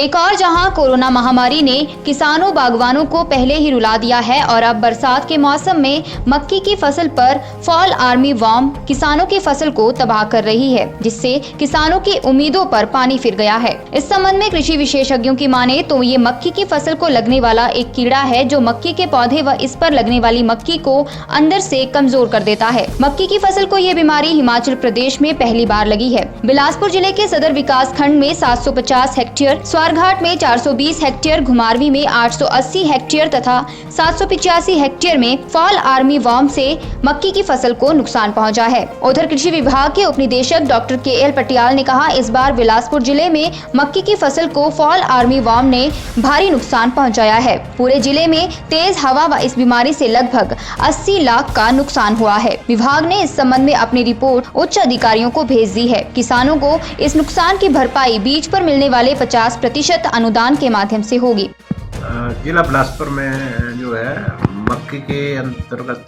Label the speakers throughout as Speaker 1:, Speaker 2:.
Speaker 1: एक और जहां कोरोना महामारी ने किसानों बागवानों को पहले ही रुला दिया है और अब बरसात के मौसम में मक्की की फसल पर फॉल आर्मी वॉर्म किसानों की फसल को तबाह कर रही है, जिससे किसानों की उम्मीदों पर पानी फिर गया है। इस संबंध में कृषि विशेषज्ञों की माने तो ये मक्की की फसल को लगने वाला एक कीड़ा है जो मक्की के पौधे व इस पर लगने वाली मक्की को अंदर से कमजोर कर देता है। मक्की की फसल को ये बीमारी हिमाचल प्रदेश में पहली बार लगी है। बिलासपुर जिले के सदर विकास खंड में 750 हेक्टेयर, स्वारघाट में 420 हेक्टेयर, घुमारवी में 880 हेक्टेयर तथा 785 हेक्टेयर में फॉल आर्मी वॉर्म से मक्की की फसल को नुकसान पहुंचा है। उधर कृषि विभाग के उप निदेशक डॉक्टर KL पटियाल ने कहा, इस बार बिलासपुर जिले में मक्की की फसल को फॉल आर्मी वॉर्म ने भारी नुकसान पहुंचाया है। पूरे जिले में तेज हवा व इस बीमारी से लगभग 80 लाख का नुकसान हुआ है। विभाग ने इस संबंध में अपनी रिपोर्ट उच्च अधिकारियों को भेज दी है। किसानों को इस नुकसान की भरपाई बीज पर मिलने वाले 50% अनुदान के माध्यम से होगी।
Speaker 2: जिला बिलासपुर में जो है मक्की के अंतर्गत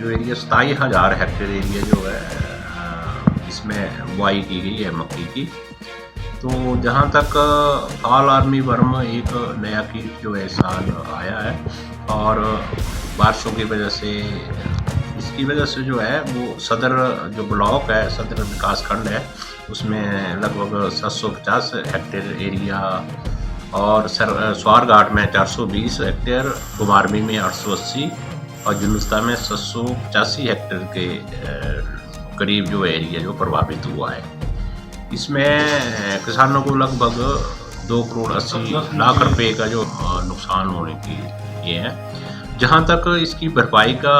Speaker 2: जो एरिया 27,000 हेक्टेयर एरिया जो है इसमें बुआई की गई है मक्की की। तो जहाँ तक फॉल आर्मी वर्म एक नया कीट जो है इस साल आया है और बारिशों की वजह से इसकी वजह से जो है वो सदर जो ब्लॉक है, सदर विकास खंड है, उसमें लगभग 750 हेक्टेयर एरिया और स्वारघाट में 420 हेक्टेयर, घुमारवी में 880 और जुलूस्ता में 785 हेक्टेयर के करीब जो एरिया जो प्रभावित हुआ है। इसमें किसानों को लगभग 2 करोड़ 80 लाख रुपए का जो नुकसान होने की ये है। जहाँ तक इसकी भरपाई का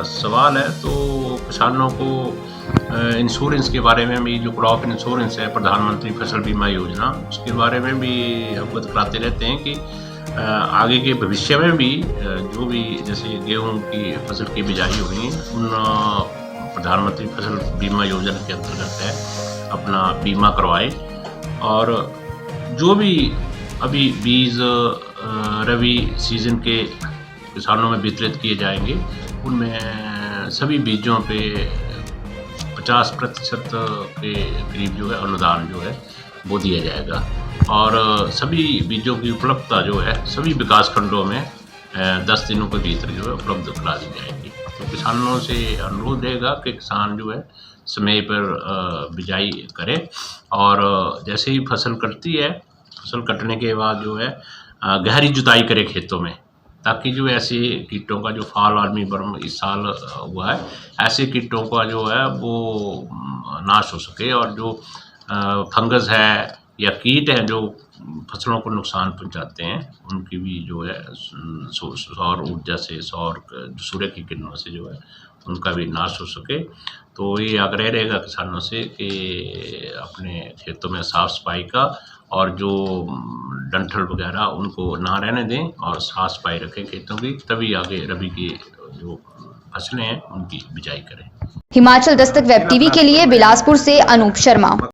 Speaker 2: सवाल है तो किसानों को इंश्योरेंस के बारे में भी, जो क्रॉप इंश्योरेंस है प्रधानमंत्री फसल बीमा योजना, उसके बारे में भी अवगत कराते रहते हैं कि आगे के भविष्य में भी जो भी जैसे गेहूं की फसल की बिजाई होगी उन प्रधानमंत्री फसल बीमा योजना के अंतर्गत है अपना बीमा करवाए और जो भी अभी बीज रबी सीजन के किसानों में वितरित किए जाएंगे उनमें सभी बीजों पे 50% के करीब जो है अनुदान जो है वो दिया जाएगा और सभी बीजों की उपलब्धता जो है सभी विकास खंडों में 10 दिनों के भीतर जो है उपलब्ध करा दी जाएगी। तो किसानों से अनुरोध रहेगा कि किसान जो है समय पर बिजाई करे और जैसे ही फसल कटती है, फसल कटने के बाद जो है गहरी जुताई करे खेतों में, ताकि जो ऐसे कीटों का जो फॉल आर्मी वर्म इस साल हुआ है, ऐसे कीटों का जो है वो नाश हो सके और जो फंगस है या कीट हैं जो फसलों को नुकसान पहुंचाते हैं उनकी भी जो है सौर ऊर्जा से, सूर्य की किरणों से जो है उनका भी नाश हो सके। तो ये आग्रह रहेगा किसानों से कि अपने खेतों में साफ सफाई का और जो डंठल वगैरह उनको ना रहने दें और साफ सफाई रखें खेतों की, तभी आगे रबी की जो फसलें हैं उनकी बिजाई करें।
Speaker 1: हिमाचल दस्तक वेब टीवी के लिए बिलासपुर से अनूप शर्मा।